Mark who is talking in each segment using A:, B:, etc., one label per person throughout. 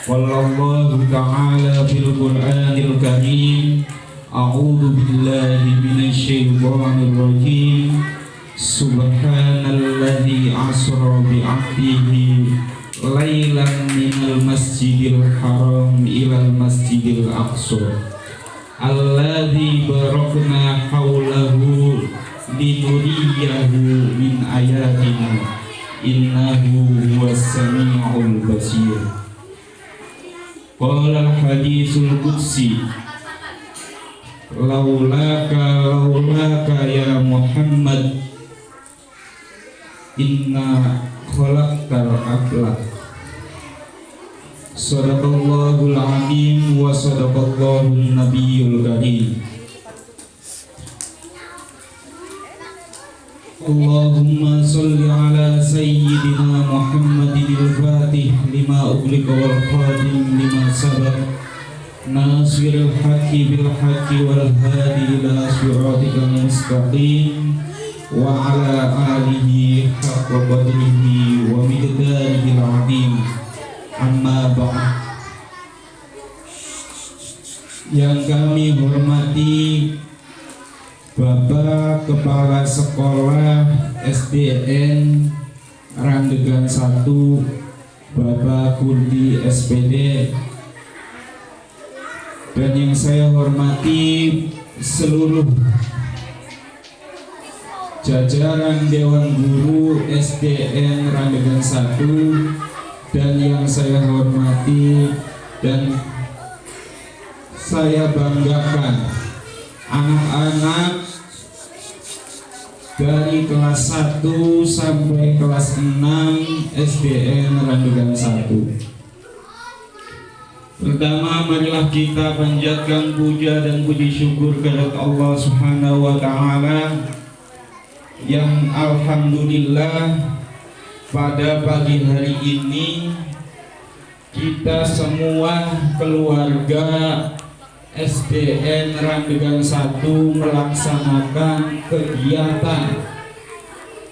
A: Wallahu ta'ala fil Qur'anil Karim. A'udzu billahi minasyaitonir rajim. Subhanalladzi asra bi 'abdihi lailan minal masjidil haram ilal masjidil aqsa alladzi barakna haulahu linuriyahu min ayatina innahu huwas-sami'ul basir. Qala al-haditsul qudsi laulaka ya Muhammad inna khalaqtal akhlaq. Sadaqallahul azim wa sadaqallahun nabiyyul karim. Allahumma salli ala sayyidina Muhammadil fatih lima ughliqa wal khatim lima sabaq nasiril haqqi bil haqqi wal hadi ila siratikal mustaqim wa ala alihi haqqa qadrihi wa miqdarihil azim. Amma ba'd. Yang kami hormati Bapak Kepala Sekolah SDN Randegan 1, Bapak Kurdi SPD, dan yang saya hormati seluruh jajaran Dewan Guru SDN Randegan 1, dan yang saya hormati dan saya banggakan anak-anak dari kelas 1 sampai kelas 6 SDN Randegan 1. Pertama, marilah kita panjatkan puja dan puji syukur kepada Allah Subhanahu wa taala yang alhamdulillah pada pagi hari ini kita semua keluarga SDN Randegan 1 melaksanakan kegiatan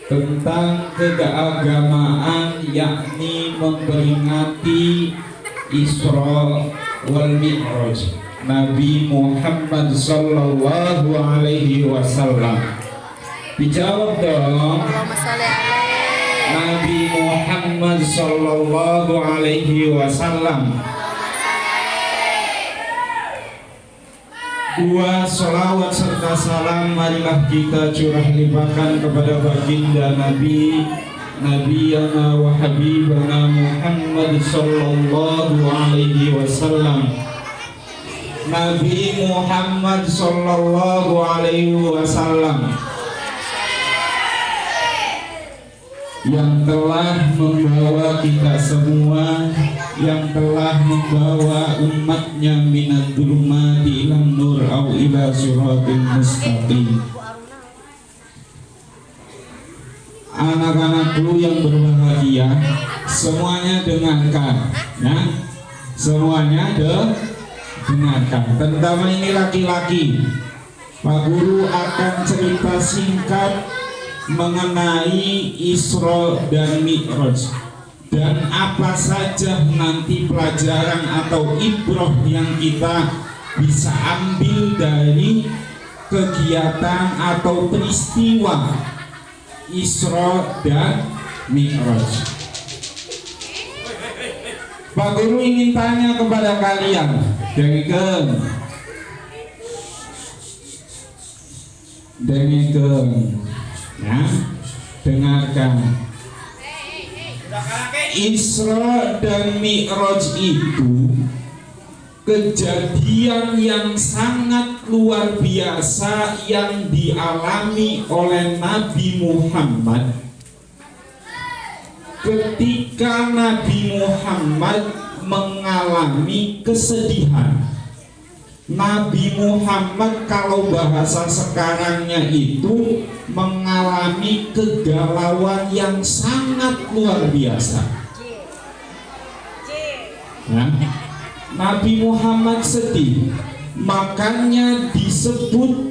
A: tentang keagamaan, yakni memperingati Isra wal Mi'raj Nabi Muhammad sallallahu alaihi wasallam. Dijawab dong. Nabi Muhammad sallallahu alaihi wasallam. Dua salawat serta salam marilah kita curah limpahkan kepada baginda Nabi Nabiyana wa Habibana Muhammad sallallahu alaihi wasallam. Nabi Muhammad sallallahu alaihi wasallam yang telah membawa kita semua, yang telah membawa umatnya minad dhulumati ilan nur au ila siratil mustaqim. Anak-anakku yang berbahagia, semuanya dengarkan ya, semuanya dengarkan. Terutama ini laki-laki, Pak Guru akan cerita singkat mengenai Isra dan Mi'raj dan apa saja nanti pelajaran atau ibrah yang kita bisa ambil dari kegiatan atau peristiwa Isra dan Mi'raj. Pak Guru ingin tanya kepada kalian, dengarkan ya, dengarkan. Isra dan Mi'raj itu kejadian yang sangat luar biasa yang dialami oleh Nabi Muhammad ketika Nabi Muhammad mengalami kesedihan. Nabi Muhammad kalau bahasa sekarangnya itu mengalami kegalauan yang sangat luar biasa. Nah, Nabi Muhammad sedih, makanya disebut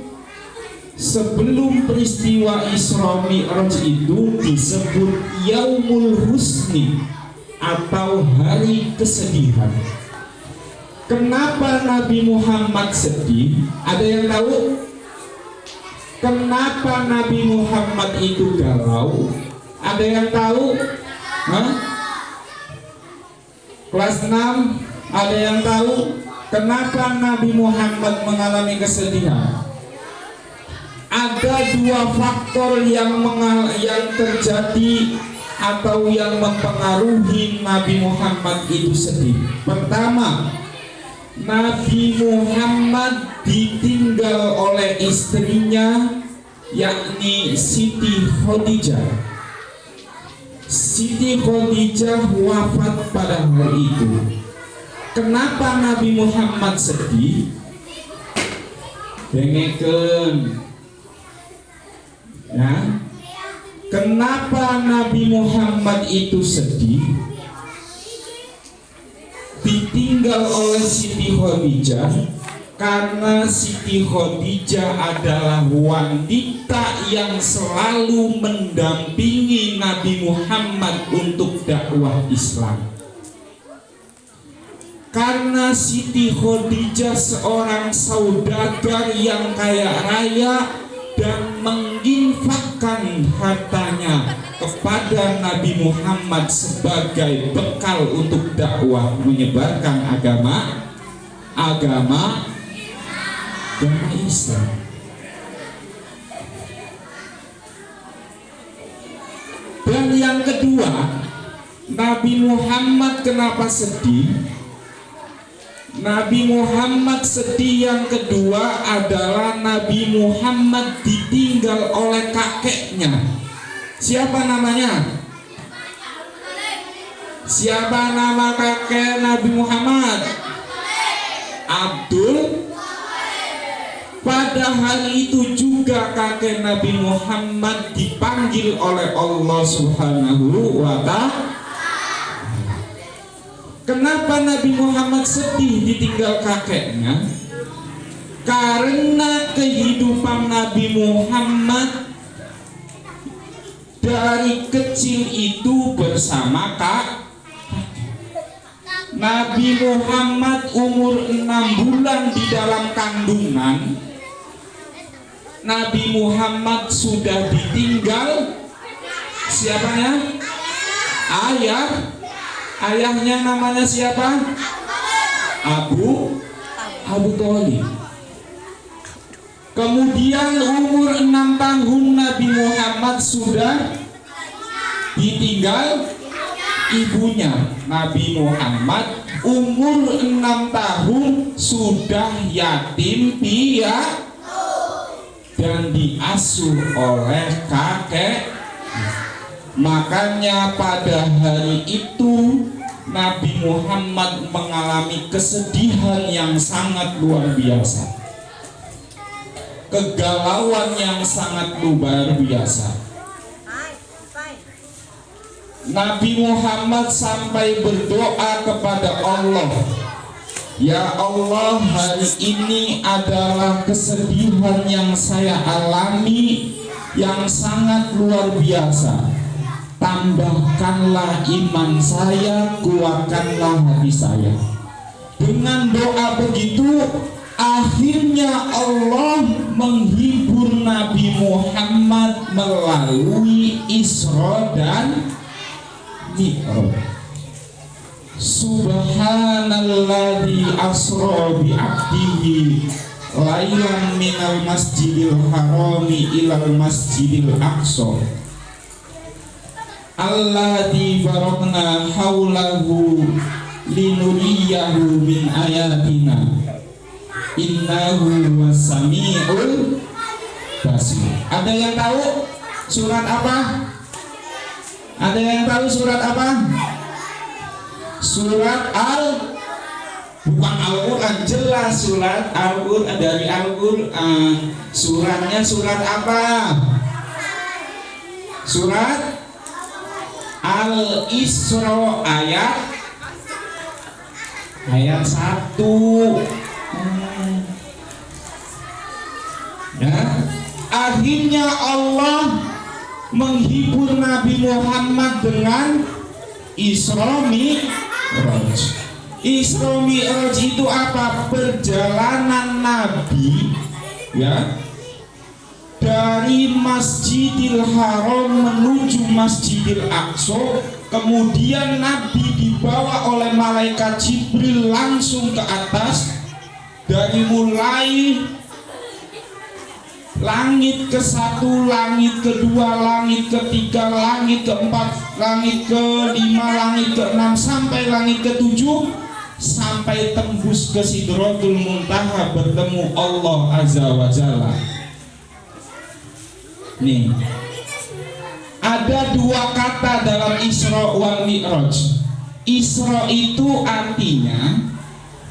A: sebelum peristiwa Isra Mi'raj itu disebut Yaumul Husni, atau hari kesedihan. Kenapa Nabi Muhammad sedih? Ada yang tahu? Kenapa Nabi Muhammad itu galau? Ada yang tahu? Hah? Kelas 6, ada yang tahu? Kenapa Nabi Muhammad mengalami kesedihan? Ada dua faktor yang terjadi atau yang mempengaruhi Nabi Muhammad itu sedih. Pertama, Nabi Muhammad ditinggal oleh istrinya, yakni Siti Khadijah. Siti Khadijah wafat pada hari itu. Kenapa Nabi Muhammad sedih? Dengarkan. Ya. Kenapa Nabi Muhammad itu sedih? Ditinggal oleh Siti Khadijah karena Siti Khadijah adalah wanita yang selalu mendampingi Nabi Muhammad untuk dakwah Islam. Karena Siti Khadijah seorang saudagar yang kaya raya dan menginfakkan hartanya kepada Nabi Muhammad sebagai bekal untuk dakwah menyebarkan agama Islam. Dan yang kedua, Nabi Muhammad kenapa sedih? Nabi Muhammad sedih yang kedua adalah Nabi Muhammad ditinggal oleh kakeknya. Siapa namanya? Siapa nama kakek Nabi Muhammad? Abdul. Pada hari itu juga kakek Nabi Muhammad dipanggil oleh Allah Subhanahu wa Ta'ala. Kenapa Nabi Muhammad sedih ditinggal kakeknya? Karena kehidupan Nabi Muhammad dari kecil itu bersama Nabi Muhammad umur 6 bulan di dalam kandungan. Nabi Muhammad sudah ditinggal siapanya? Ayahnya namanya siapa? Abu Thalib. Kemudian umur 6 tahun Nabi Muhammad sudah ditinggal ibunya. Nabi Muhammad umur 6 tahun sudah yatim piatu dan diasuh oleh kakek. Makanya pada hari itu Nabi Muhammad mengalami kesedihan yang sangat luar biasa, kegalauan yang sangat luar biasa. Nabi Muhammad sampai berdoa kepada Allah, ya Allah, hari ini adalah kesedihan yang saya alami yang sangat luar biasa. Tambahkanlah iman saya, kuatkanlah hati saya. Dengan doa begitu, akhirnya Allah menghibur Nabi Muhammad melalui Isra dan Mi'raj. Subhanalladzi asra bi 'abdihi lailan minal masjidil harami ilal masjidil aqsa alladzi barakna haulahu linuriyahu min ayatina innahu wasami'ul basir. Ada yang tahu surat apa? Ada yang tahu surat apa? Surat bukan Al-Quran, jelas surat Al-Quran, dari Al-Quran. Suratnya surat apa? Surat Al-Isra ayat 1. Ya. Akhirnya Allah menghibur Nabi Muhammad dengan Isra Mi'raj. Isra Mi'raj itu apa? Perjalanan Nabi, ya, dari Masjidil Haram menuju Masjidil Aqsa. Kemudian Nabi dibawa oleh malaikat Jibril langsung ke atas, dari mulai langit ke-1, langit kedua, langit ketiga, langit keempat, langit ke-5, langit ke-6 sampai langit ke-7, sampai tembus ke Sidratul Muntaha bertemu Allah Azza wa Jalla. Nih, ada dua kata dalam Isra wal Mi'raj. Isra itu artinya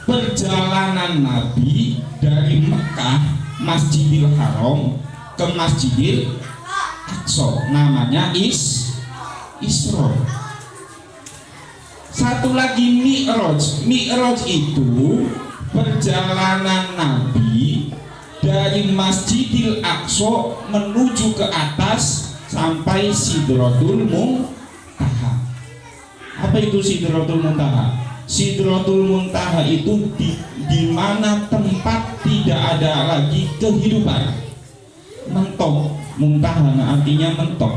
A: perjalanan Nabi dari Mekah Masjidil Haram ke Masjidil Aqsa, namanya Isra. Satu lagi Mi'raj. Mi'raj itu perjalanan Nabi dari Masjidil Aqsa menuju ke atas sampai Sidratul Muntaha. Apa itu Sidratul Muntaha? Sidratul Muntaha itu di mana tempat tidak ada lagi kehidupan. Mentok, muntaha artinya mentok.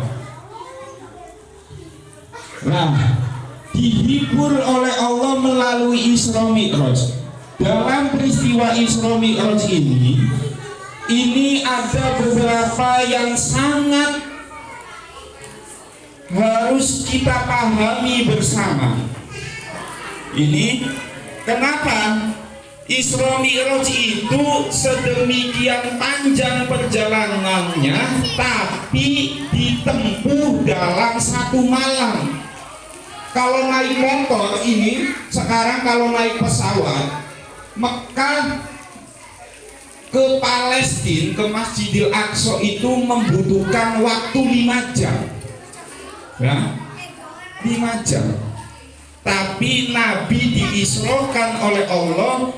A: Nah, dihibur oleh Allah melalui Isra Mi'raj. Dalam peristiwa Isra Mi'raj ini ada beberapa yang sangat harus kita pahami bersama. Ini kenapa Isra Mi'raj itu sedemikian panjang perjalanannya, tapi ditempuh dalam satu malam. Kalau naik motor ini, sekarang kalau naik pesawat Mekah ke Palestina, ke Masjidil Aqsa itu membutuhkan waktu 5 jam, ya, 5 jam. Tapi Nabi diisrokan oleh Allah,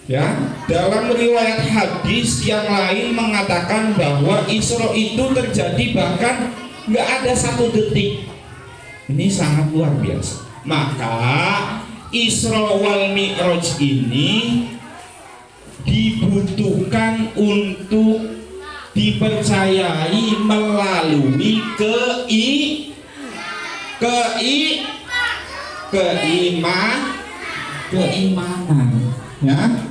A: ya. Dalam riwayat hadis yang lain mengatakan bahwa Isra itu terjadi bahkan nggak ada 1 detik. Ini sangat luar biasa. Maka Isra wal Mi'raj ini dibutuhkan untuk dipercayai melalui keimanan, ya,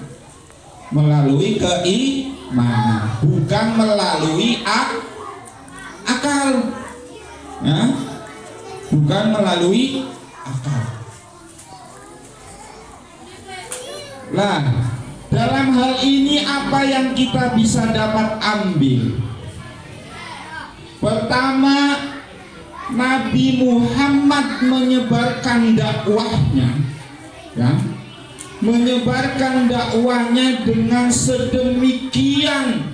A: melalui keimanan, bukan melalui akal, ya, bukan melalui akal. Lah, dalam hal ini apa yang kita bisa dapat ambil? Pertama, Nabi Muhammad menyebarkan dakwahnya, ya, menyebarkan dakwahnya dengan sedemikian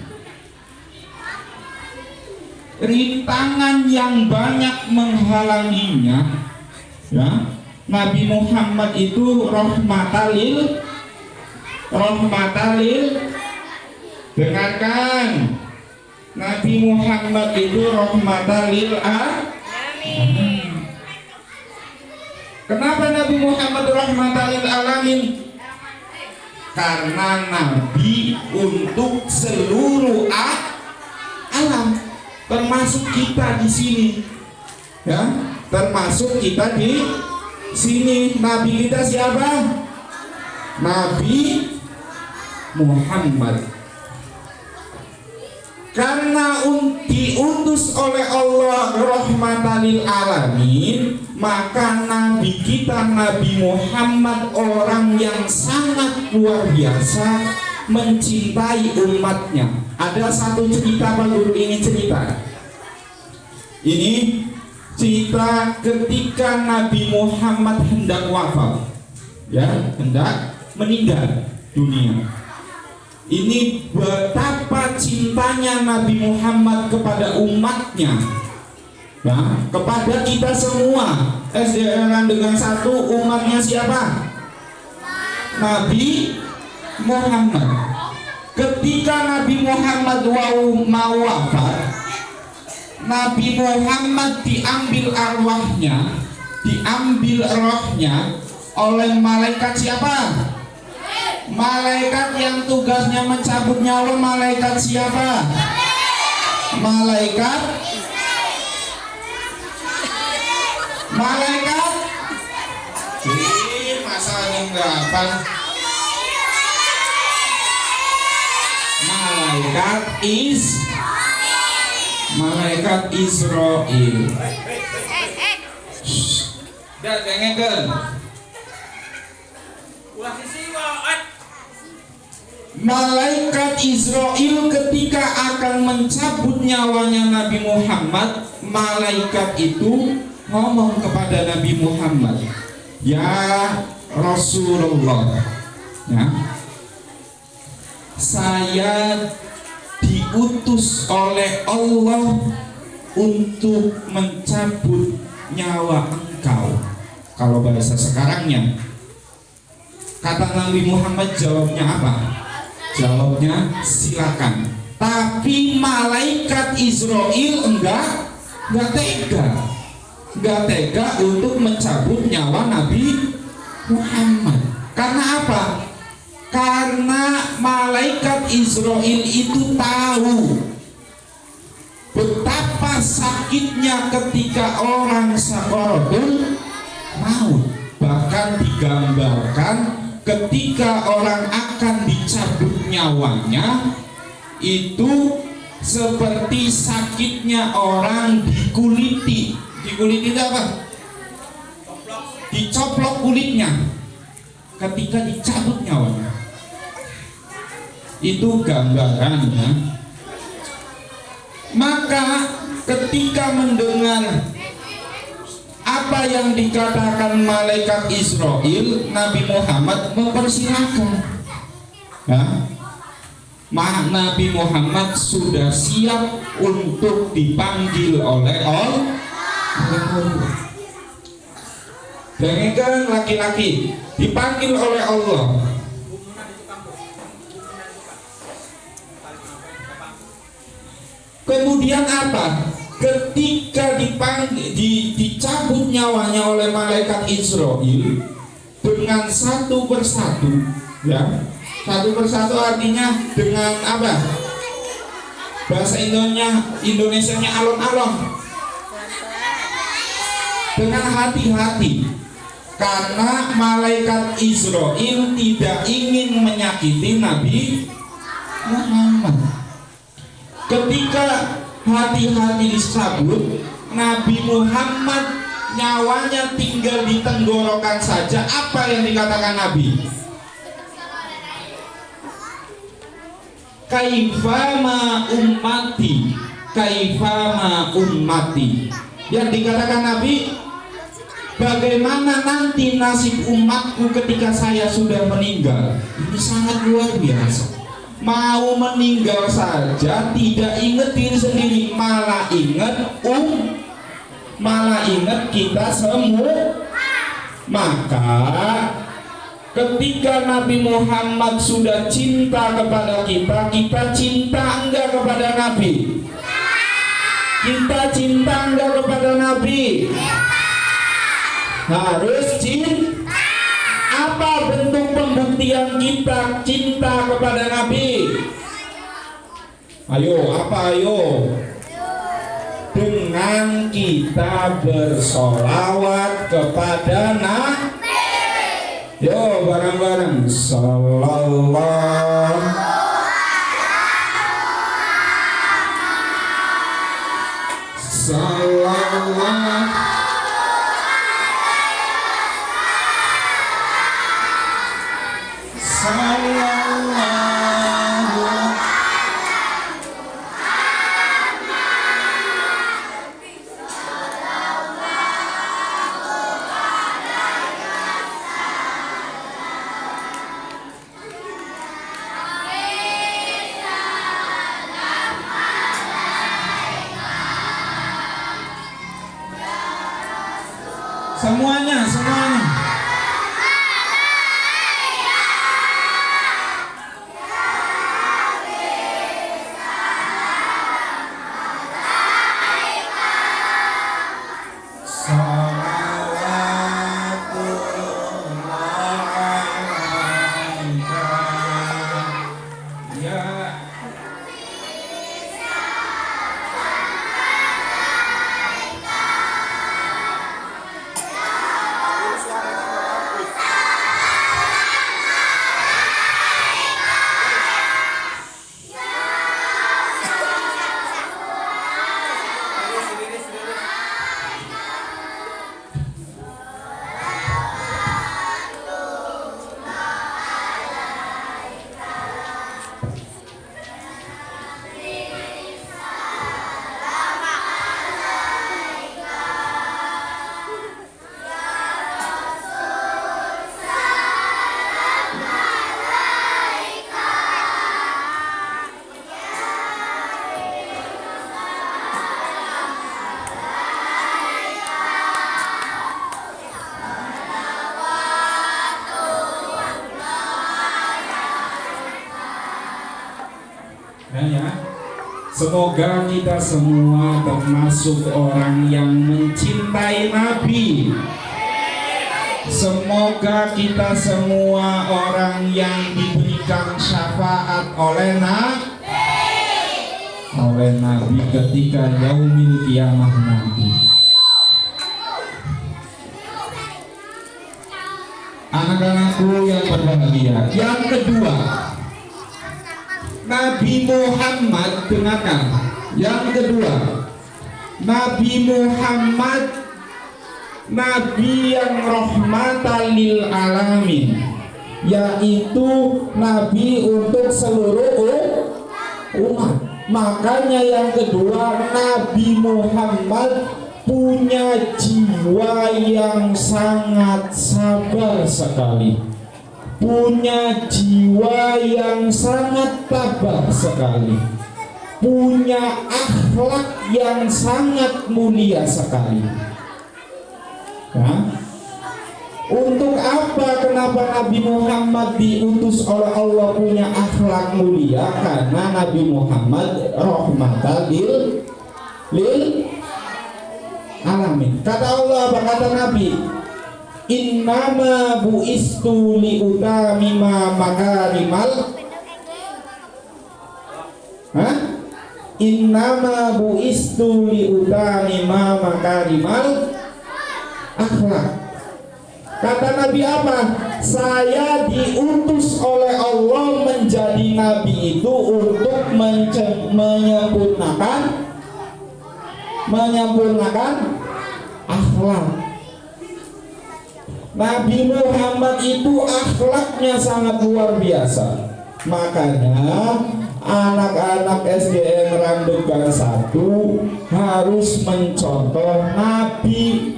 A: rintangan yang banyak menghalanginya, ya. Nabi Muhammad itu rahmatalil, dengarkan, Nabi Muhammad itu rahmatalil alamin. Kenapa Nabi Muhammad rahmatalil alamin? Karena Nabi untuk seluruh alam, termasuk kita di sini, ya, termasuk kita di sini. Nabi kita siapa? Nabi Muhammad. Karena diutus oleh Allah rahmatanil alamin, maka Nabi kita Nabi Muhammad orang yang sangat luar biasa mencintai umatnya. Ada satu cerita Pak Guru ingin cerita. Ini cerita ketika Nabi Muhammad hendak wafat, ya, hendak meninggal dunia. Ini betapa cintanya Nabi Muhammad kepada umatnya, ya, kepada kita semua. SDR dengan satu, umatnya siapa? Nabi Muhammad. Ketika Nabi Muhammad mau wafat, Nabi Muhammad diambil arwahnya, diambil rohnya oleh malaikat siapa? Malaikat yang tugasnya mencabut nyawa. Malaikat siapa? Malaikat masa enggak apa? Malaikat Israil. Dan dengarkan. Malaikat Israil ketika akan mencabut nyawanya Nabi Muhammad, malaikat itu ngomong kepada Nabi Muhammad, ya Rasulullah, ya, saya diutus oleh Allah untuk mencabut nyawa engkau. Kalau bahasa sekarangnya, kata Nabi Muhammad jawabnya apa? Jawabnya silakan. Tapi malaikat Israil enggak tega untuk mencabut nyawa Nabi Muhammad. Karena apa? Karena malaikat Israil itu tahu betapa sakitnya ketika orang sakaratul maut. Bahkan digambarkan ketika orang akan dicabut nyawanya itu seperti sakitnya orang dikuliti. Dikuliti itu apa? Dicoplok kulitnya ketika dicabut nyawanya. Itu gambarannya. Maka ketika mendengar apa yang dikatakan malaikat Israil, Nabi Muhammad mempersilahkan. Ya, Nabi Muhammad sudah siap untuk dipanggil oleh Allah. Dengarkan, laki-laki dipanggil oleh Allah. Kemudian apa? Ketika dicabut nyawanya oleh malaikat Israil dengan satu persatu, ya, satu persatu artinya dengan apa? Bahasa Indonesianya alon-alon, dengan hati-hati, karena malaikat Israil tidak ingin menyakiti Nabi Muhammad. Ketika hati-hati disabut, Nabi Muhammad nyawanya tinggal di tenggorokan saja. Apa yang dikatakan Nabi? Kaifama ummati, kaifama ummati. Yang dikatakan Nabi, bagaimana nanti nasib umatku ketika saya sudah meninggal? Ini sangat luar biasa. Mau meninggal saja tidak ingat diri sendiri, malah ingat kita semua. Maka ketika Nabi Muhammad sudah cinta kepada kita, kita cinta enggak kepada Nabi? Kita cinta enggak kepada Nabi? Harus cinta. Apa bentuk pembuktian kita cinta kepada Nabi? Ayo, apa ayo? Dengan kita bersolawat kepada Nabi. Yo, bareng-bareng. Sallallahu. Sallallahu. Ya. Semoga kita semua termasuk orang yang mencintai Nabi. Semoga kita semua orang yang diberikan syafaat oleh Nabi ketika yaumil kiamah nanti. Anak-anakku yang berbahagia, yang kedua, Nabi Muhammad, dengarkan. Yang kedua, Nabi Muhammad, Nabi yang rahmatan lil alamin, yaitu Nabi untuk seluruh umat. Makanya yang kedua, Nabi Muhammad punya jiwa yang sangat sabar sekali, punya jiwa yang sangat tabah sekali, punya akhlak yang sangat mulia sekali. Nah, untuk apa kenapa Nabi Muhammad diutus oleh Allah punya akhlak mulia? Karena Nabi Muhammad rahmatan lil alamin. Kata Allah, apa kata Nabi? Innama bu'istu liutamima makarimal. Innama bu'istu liutamima makarimal akhlak. Kata Nabi apa? Saya diutus oleh Allah menjadi Nabi itu untuk menyempurnakan akhlak. Nabi Muhammad itu akhlaknya sangat luar biasa. Makanya anak-anak SDN Randukan 1 harus mencontoh Nabi.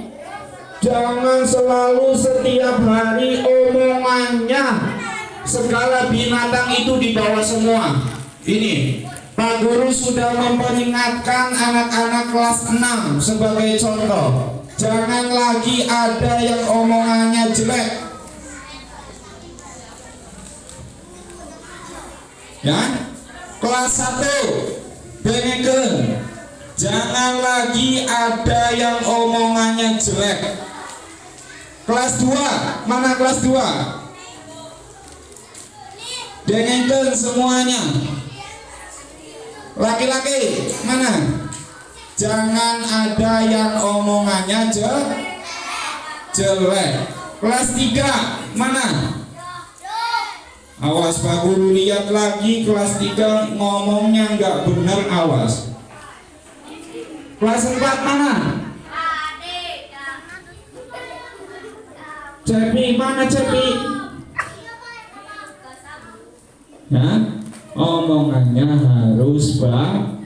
A: Jangan selalu setiap hari omongannya segala binatang itu dibawa semua. Ini Pak Guru sudah memperingatkan anak-anak kelas 6 sebagai contoh. Jangan lagi ada yang omongannya jelek. Ya, kelas 1 dengarkan. Jangan lagi ada yang omongannya jelek. Kelas 2, mana kelas 2? Dengarkan semuanya. Laki-laki, mana? Jangan ada yang omongannya jelek. Kelas 3, mana? Awas Pak Guru, lihat lagi kelas 3 ngomongnya nggak benar, awas. Kelas 4 mana? Cepi, mana Cepi? Ya, omongannya harus baik.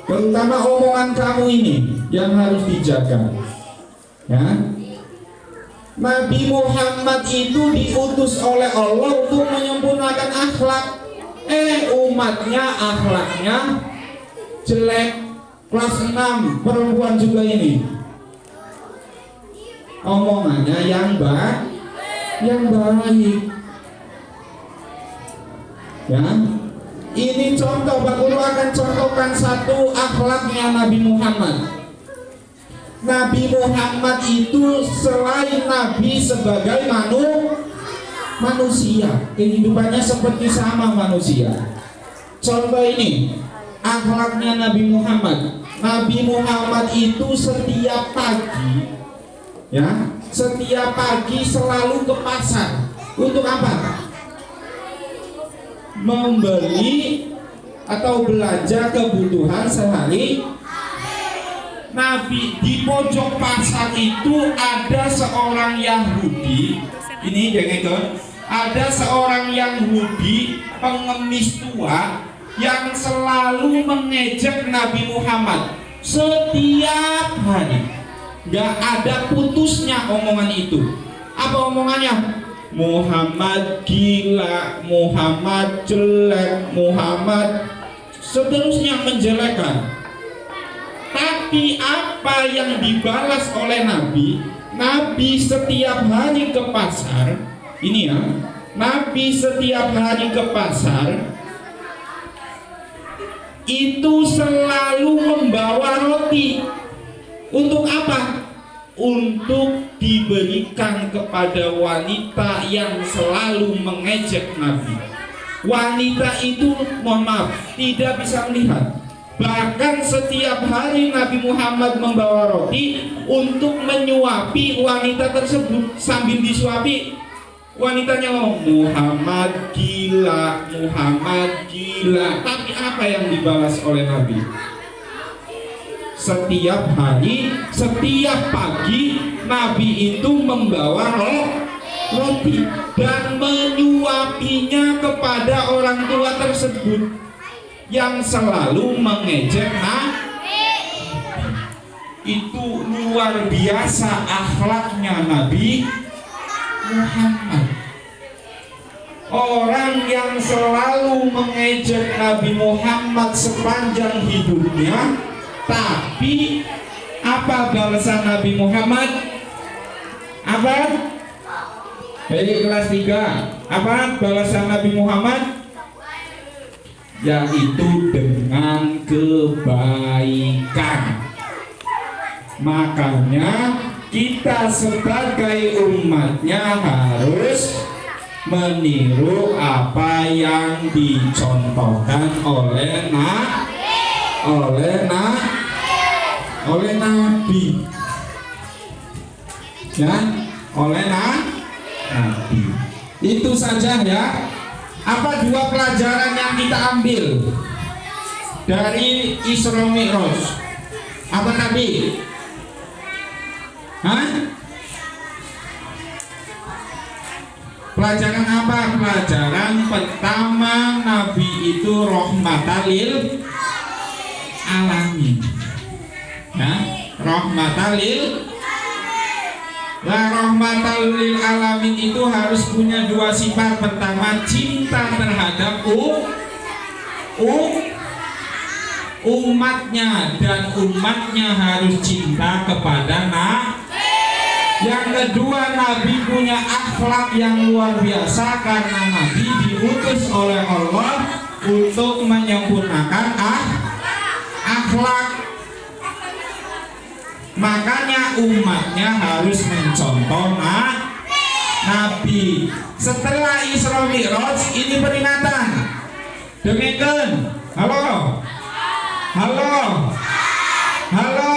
A: Terutama omongan kamu ini yang harus dijaga. Ya. Nabi Muhammad itu diutus oleh Allah untuk menyempurnakan akhlak. Umatnya akhlaknya jelek. Kelas 6 perempuan juga ini. Omongannya yang baik. Ya. Ini contoh, Pak Guru akan contohkan satu akhlaknya Nabi Muhammad. Nabi Muhammad itu selain Nabi sebagai manusia, kehidupannya seperti sama manusia. Contoh ini, akhlaknya Nabi Muhammad. Nabi Muhammad itu setiap pagi selalu ke pasar. Untuk apa? Membeli atau belanja kebutuhan sehari. Nabi di pojok pasar itu ada seorang Yahudi. Ini dengarkan, ada seorang Yahudi pengemis tua yang selalu mengejek Nabi Muhammad setiap hari. Gak ada putusnya omongan itu. Apa omongannya? Muhammad gila, Muhammad jelek, Muhammad seterusnya menjelekkan. Tapi apa yang dibalas oleh Nabi? Nabi setiap hari ke pasar. Ini ya, Nabi setiap hari ke pasar itu selalu membawa roti. Untuk apa? Untuk diberikan kepada wanita yang selalu mengejek Nabi. Wanita itu, mohon maaf, tidak bisa melihat. Bahkan setiap hari Nabi Muhammad membawa roti untuk menyuapi wanita tersebut. Sambil disuapi, wanitanya ngomong, Muhammad gila, Muhammad gila. Tapi apa yang dibalas oleh Nabi? Setiap hari, setiap pagi Nabi itu membawa roti dan menyuapinya kepada orang tua tersebut yang selalu mengejek Nabi. Itu luar biasa akhlaknya Nabi Muhammad. Orang yang selalu mengejek Nabi Muhammad sepanjang hidupnya, tapi apa balasan Nabi Muhammad? Apa? Dari kelas 3. Apa balasan Nabi Muhammad? Yaitu dengan kebaikan. Makanya kita sebagai umatnya harus meniru apa yang dicontohkan oleh Nabi, ya, oleh Nabi. Itu saja ya. Apa 2 pelajaran yang kita ambil dari Isra Mi'raj? Apa tadi? Hah? Pelajaran apa? Pelajaran pertama, Nabi itu rahmatan lil alamin. Ya, rahmatan lil alamin itu harus punya 2 sifat. Pertama, cinta terhadap umatnya, dan umatnya harus cinta kepada Nabi. Yang kedua, Nabi punya akhlak yang luar biasa karena Nabi diutus oleh Allah untuk menyempurnakan akhlak. Makanya umatnya harus mencontoh Nabi. Setelah Isra Mi'raj ini peringatan. Dengarkan. Halo. Halo. Halo.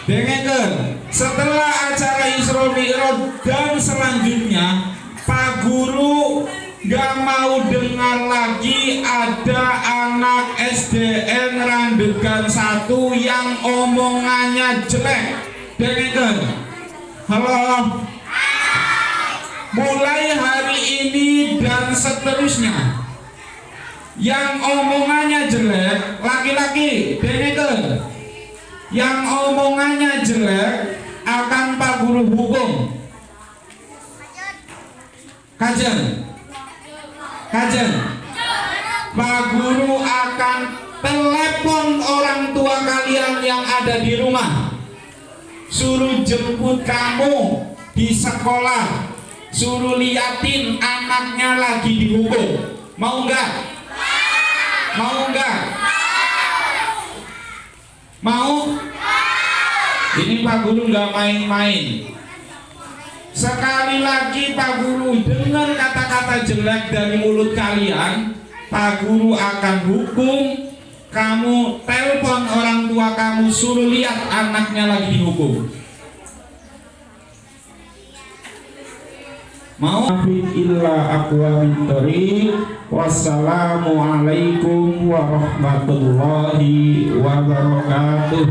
A: Dengarkan. Setelah acara Isra Mi'raj dan selanjutnya, Pak Guru gak mau dengar lagi ada anak SDN Randegan 1 yang omongannya jelek. Dengarkan. Halo. Mulai hari ini dan seterusnya, yang omongannya jelek, laki-laki, dengarkan, yang omongannya jelek akan Pak Guru hukum. Kajen. Pak Guru akan telepon orang tua kalian yang ada di rumah, suruh jemput kamu di sekolah, suruh liatin anaknya lagi dihukum. Mau enggak? Mau enggak? Mau? Ini Pak Guru nggak main-main. Sekali lagi Pak Guru dengar kata-kata jelek dari mulut kalian, Pak Guru akan hukum. Kamu telepon orang tua kamu, suruh lihat anaknya lagi dihukum. Mau? Illa aqwamit thoriq. Wassalamualaikum warahmatullahi wabarakatuh.